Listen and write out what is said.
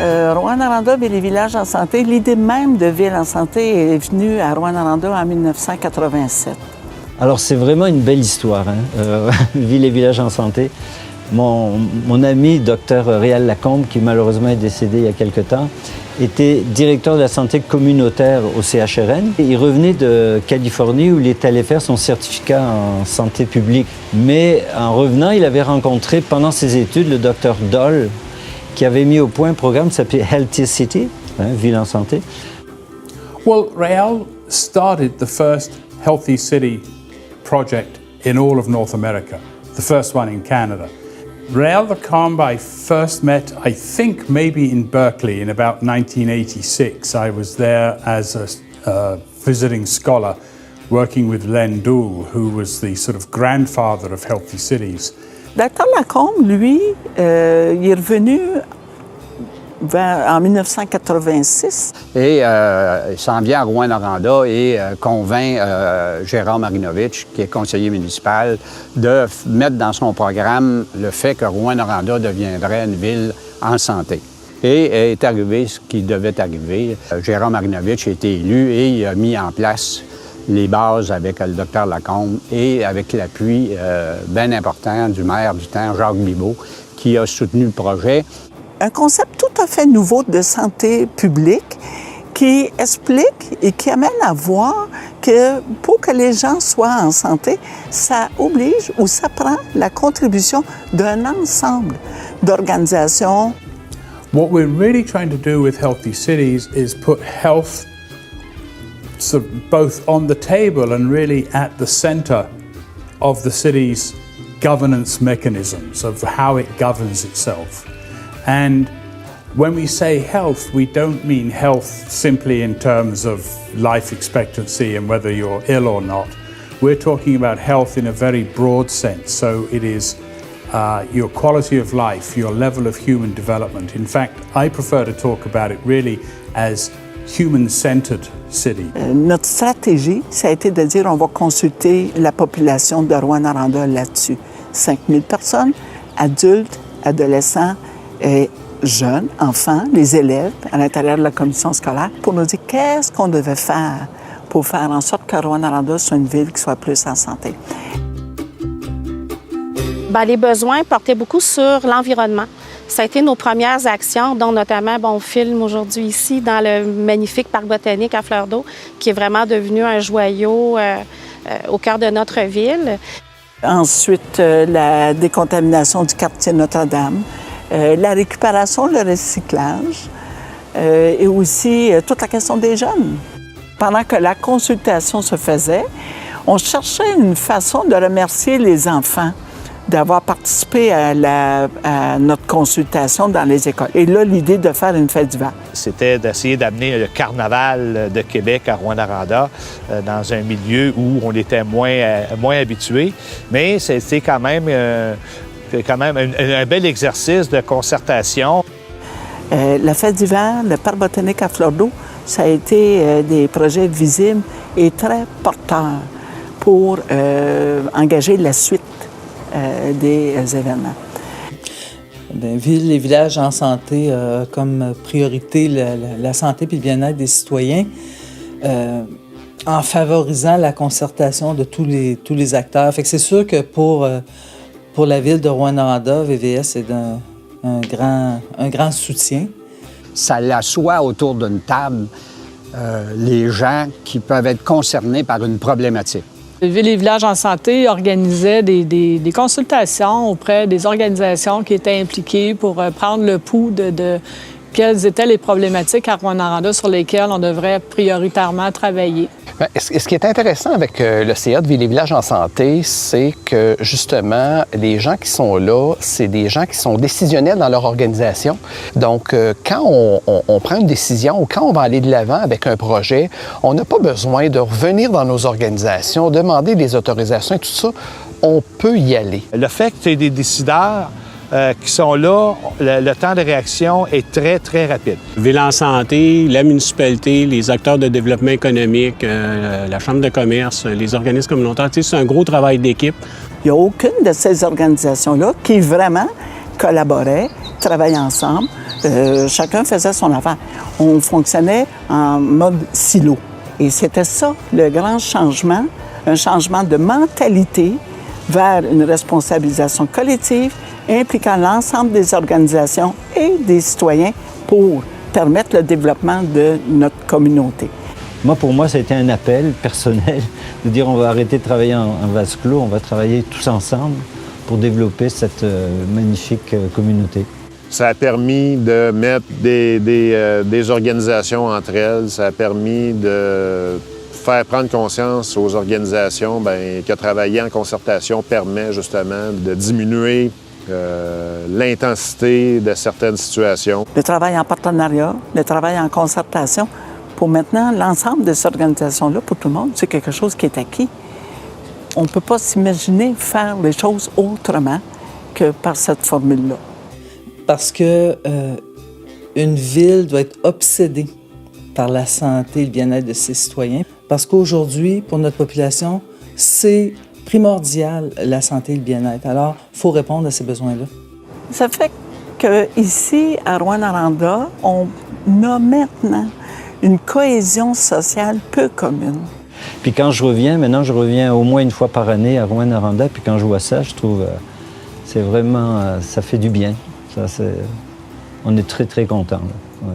Rouyn-Noranda et les villages en santé, l'idée même de ville en santé est venue à Rouyn-Noranda en 1987. Alors c'est vraiment une belle histoire, hein? Ville et village en santé. Mon ami, Dr Réal Lacombe, qui malheureusement est décédé il y a quelque temps, était directeur de la santé communautaire au CHRN. Il revenait de Californie où il est allé faire son certificat en santé publique. Mais en revenant, il avait rencontré pendant ses études le Dr Doll, qui avait mis au point un programme qui s'appelait Healthy City, hein, Ville en santé. Well, Réal started the first Healthy City project in all of North America, the first one in Canada. Réal Lacombe I first met, I think, maybe in Berkeley in about 1986. I was there as a visiting scholar working with Len Dool, who was the sort of grandfather of Healthy Cities. Dr Lacombe, lui, il est revenu en 1986. Et il s'en vient à Rouyn-Noranda et convainc Gérard Marinovitch, qui est conseiller municipal, de mettre dans son programme le fait que Rouyn-Noranda deviendrait une ville en santé. Et est arrivé ce qui devait arriver. Gérard Marinovitch a été élu et il a mis en place les bases avec le docteur Lacombe et avec l'appui bien important du maire du temps, Jacques Bibeau, qui a soutenu le projet. Un concept tout à fait nouveau de santé publique qui explique et qui amène à voir que pour que les gens soient en santé, ça oblige ou ça prend la contribution d'un ensemble d'organisations. What we're really trying to do with Healthy Cities is put health sort of both on the table and really at the center of the city's governance mechanisms, of how it governs itself. And when we say health, we don't mean health simply in terms of life expectancy and whether you're ill or not. We're talking about health in a very broad sense. So it is your quality of life, your level of human development. In fact, I prefer to talk about it really as human-centered city. Notre stratégie, ça a été de dire on va consulter la population de Rouyn-Noranda là-dessus. 5000 personnes, adultes, adolescents, et jeunes, enfants, les élèves à l'intérieur de la commission scolaire pour nous dire qu'est-ce qu'on devait faire pour faire en sorte que Rouyn-Noranda soit une ville qui soit plus en santé. Bien, les besoins portaient beaucoup sur l'environnement. Ça a été nos premières actions, dont notamment, on filme aujourd'hui ici dans le magnifique parc botanique à Fleur d'Eau, qui est vraiment devenu un joyau au cœur de notre ville. Ensuite, la décontamination du quartier Notre-Dame, la récupération, le recyclage et aussi toute la question des jeunes. Pendant que la consultation se faisait, on cherchait une façon de remercier les enfants d'avoir participé à notre consultation dans les écoles. Et là, l'idée de faire une fête d'hiver. C'était d'essayer d'amener le carnaval de Québec à Rouyn-Noranda dans un milieu où on était moins habitué. Mais c'était quand même un bel exercice de concertation. La fête d'hiver, le parc botanique à Fleur d'Eau, ça a été des projets visibles et très porteurs pour engager la suite des événements. Bien, Ville et village en santé comme priorité la santé et le bien-être des citoyens en favorisant la concertation de tous les acteurs. Fait que c'est sûr que pour la ville de Rouyn-Noranda, VVS est un grand soutien. Ça l'assoit autour d'une table les gens qui peuvent être concernés par une problématique. Ville et village en santé organisait des consultations auprès des organisations qui étaient impliquées pour prendre le pouls de quelles étaient les problématiques à Rouyn-Noranda sur lesquelles on devrait prioritairement travailler. Bien, ce qui est intéressant avec le CA de Ville et Village en santé, c'est que justement, les gens qui sont là, c'est des gens qui sont décisionnels dans leur organisation. Donc, quand on prend une décision ou quand on va aller de l'avant avec un projet, on n'a pas besoin de revenir dans nos organisations, demander des autorisations et tout ça. On peut y aller. Le fait que tu aies des décideurs qui sont là, le temps de réaction est très, très rapide. Ville en santé, la municipalité, les acteurs de développement économique, la Chambre de commerce, les organismes communautaires, c'est un gros travail d'équipe. Il n'y a aucune de ces organisations-là qui vraiment collaboraient, travaillaient ensemble Chacun faisait son affaire. On fonctionnait en mode silo. Et c'était ça, le grand changement, un changement de mentalité vers une responsabilisation collective impliquant l'ensemble des organisations et des citoyens pour permettre le développement de notre communauté. Moi, pour moi, ça a été un appel personnel de dire on va arrêter de travailler en vase clos, on va travailler tous ensemble pour développer cette magnifique communauté. Ça a permis de mettre des organisations entre elles. Ça a permis de faire prendre conscience aux organisations que travailler en concertation permet justement de diminuer l'intensité de certaines situations. Le travail en partenariat, le travail en concertation, pour maintenant, l'ensemble de ces organisations-là, pour tout le monde, c'est quelque chose qui est acquis. On ne peut pas s'imaginer faire les choses autrement que par cette formule-là. Parce que une ville doit être obsédée par la santé et le bien-être de ses citoyens. Parce qu'aujourd'hui, pour notre population, c'est primordial, la santé et le bien-être. Alors, il faut répondre à ces besoins-là. Ça fait qu'ici, à Rouyn-Noranda, on a maintenant une cohésion sociale peu commune. Puis quand je reviens au moins une fois par année à Rouyn-Noranda, puis quand je vois ça, je trouve c'est vraiment, ça fait du bien. Ça, on est très, très contents. Ouais.